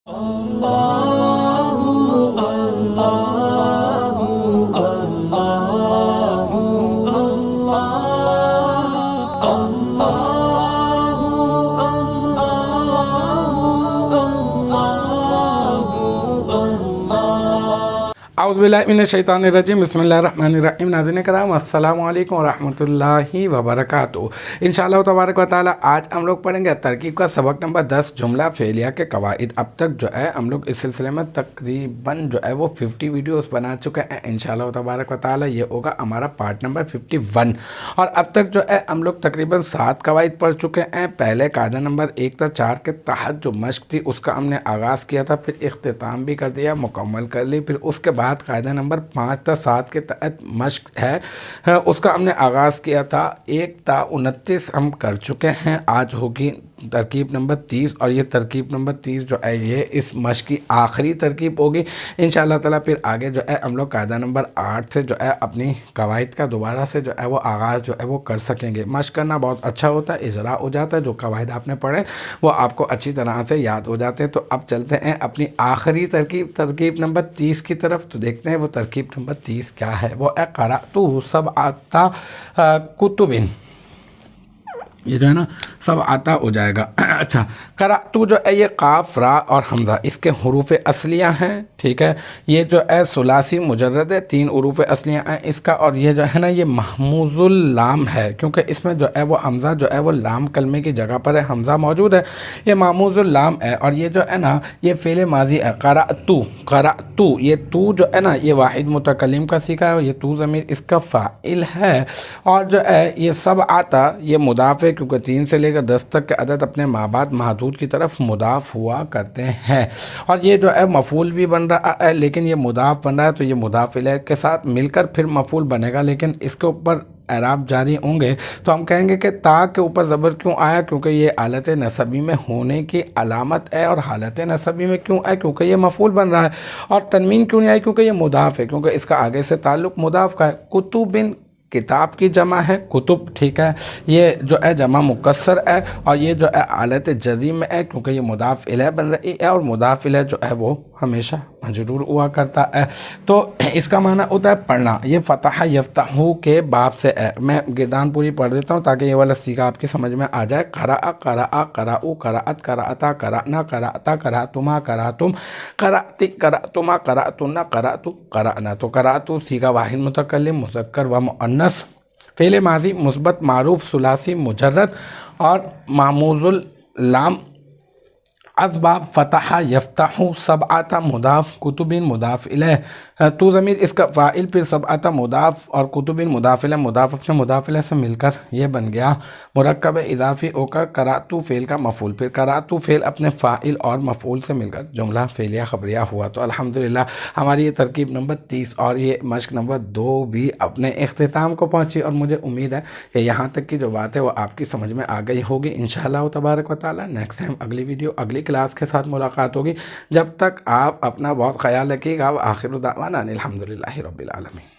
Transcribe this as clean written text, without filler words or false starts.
औज़ुबिल्लाहिमिनश्शैतानिर्रजीम बिस्मिल्लाहिर्रहमानिर्रहीम। नाज़रीन कराम अस्सलामु अलैकुम वरहमतुल्लाहि वबरकातुहू। इंशाअल्लाह तबारक व तआला आज हम लोग पढ़ेंगे तरकीब का सबक नंबर 10 जुमला फेलिया के कवाइद। अब तक जो है हम लोग इस सिलसिले में तकरीबन जो है वो 50 वीडियोस बना चुके हैं। इंशाअल्लाह तबारक व तआला ये होगा हमारा पार्ट नंबर 51 और अब तक जो है हम लोग तकरीबन 7 कवाइद पढ़ चुके हैं। पहले कायदा नंबर 1 था 4 के तहत जो मश्क थी उसका हमने आगाज़ किया था, फिर इख्तिताम भी कर दिया, मुकम्मल कर ली। फिर उसके बाद कायदा नंबर 5 था 7 के तहत मश्क है उसका हमने आगाज़ किया था। 1 था 29 हम कर चुके हैं। आज होगी तरकीब नंबर 30 और ये तरकीब नंबर 30 जो है ये इस मश्क की आखिरी तरकीब होगी इंशाअल्लाह ताला। फिर आगे जो है हम लोग कायदा नंबर 8 से जो है अपनी कवाइद का दोबारा से जो है वो आगाज़ जो है वो कर सकेंगे। मश्क करना बहुत अच्छा होता है, इजरा हो जाता है, जो कवाइद आपने पढ़े वो आपको अच्छी तरह से याद हो जाते हैं। तो अब चलते हैं अपनी आखिरी तरकीब नंबर 30 की तरफ। तो देखते हैं वो तरकीब नंबर 30 क्या है। वो है क़रअतु सबअता कुतुबिन, ये जो है ना सब आता हो जाएगा। अच्छा, क़रअतु जो है ये काफ रा और हमज़ा इसके हरूफ असलियाँ हैं, ठीक है। ये जो है सुलासी मुजर्रद है, 3 हरूफ असलियाँ हैं इसका। और ये जो है ना ये महमूजुल लाम है, क्योंकि इसमें जो है वो हमज़ा जो है वो लाम कलमे की जगह पर है, हमज़ा मौजूद है, ये महमूजुल लाम है। और ये जो है ना ये फ़ेल माजी है। क़रअतु ये तू जो है ना ये वाहिद मुतकल्लिम का सीखा है, ये तू ज़मीर इसका फ़ाइल है। और जो है ये सब आता ये मुदाफ़ है, क्योंकि 3 से लेकर 10 तक के अदद अपने माबाद महदूद की तरफ मुदाफ़ हुआ करते हैं। और ये जो है मफ़ूल भी बन रहा है, लेकिन ये मुदाफ़ बन रहा है तो ये मुदाफ़ इलैह के साथ मिलकर फिर मफ़ूल बनेगा। लेकिन इसके ऊपर एराब जारी होंगे तो हम कहेंगे कि ता के ऊपर ज़बर क्यों आया, क्योंकि ये हालत नसबी में होने की अलामत है। और हालत नसबी में क्यों आया, क्योंकि ये मफ़ूल बन रहा है। और तनवीन क्यों नहीं आई, क्योंकि ये मुदाफ़ है, क्योंकि इसका आगे से ताल्लुक़ मुदाफ़ का है। कुतुबिन किताब की जमा है, कुतुब, ठीक है। ये जो है जमा मुकस्सर है और ये जो है हालत जरी में है, क्योंकि ये मुदाफ़ इलैह बन रही है और मुदाफ़ इलैह जो है वो हमेशा मजरूर हुआ करता है। तो इसका माना होता है पढ़ना। ये फ़तह यफ्तहू के बाब से है। मैं गिरदान पूरी पढ़ देता हूँ ताकि ये वाला सीखा आपकी समझ में आ जाए। क़रअ क़रअ क़रअू क़रअत क़रअता क़रअना क़रअता क़रअतुमा क़रअतुम क़रअति क़रअतुमा क़रअतुन्ना क़रअतु क़रअना। तो क़रअतु सीगा वाहिद मुतकल्लिम मुज़क्कर व मुअन्नस, फ़ेल माज़ी मुस्बत मारूफ सुलासी मुजर्रद और मामूजुल लाम। असबाब फ़तह यफ्तहू सबअता मुदाफ़ कुतुबिन मुदाफ़ इलैह। तू ज़मीर इसका फ़ाइल, फिर सबअता मुदाफ़ और कुतुबिन मुदाफ़ इलैह, मुदाफ़ अपने मुदाफ़ इलैह से मिलकर ये बन गया मुरक्कब इज़ाफ़ी होकर क़रअतु फ़ेल का मफ़ूल, फिर क़रअतु फ़ेल अपने फ़ाइल और मफ़ूल से मिलकर जुमला फ़ेलिया ख़बरिया हुआ। तो अल्हम्दुलिल्लाह हमारी ये तरकीब नंबर 30 और ये मश्क नंबर 2 भी अपने इख्तिताम को पहुँची। और मुझे उम्मीद है कि यहाँ तक की जो बात है वो आपकी समझ में आ गई होगी इंशाअल्लाह तबारक व तआला। नेक्स्ट टाइम अगली वीडियो अगली क्लास के साथ मुलाकात होगी। जब तक आप अपना बहुत ख्याल रखिएगा। आखिर दावाना अनिल हम्दुलिल्लाहि रब्बिल आलमीन।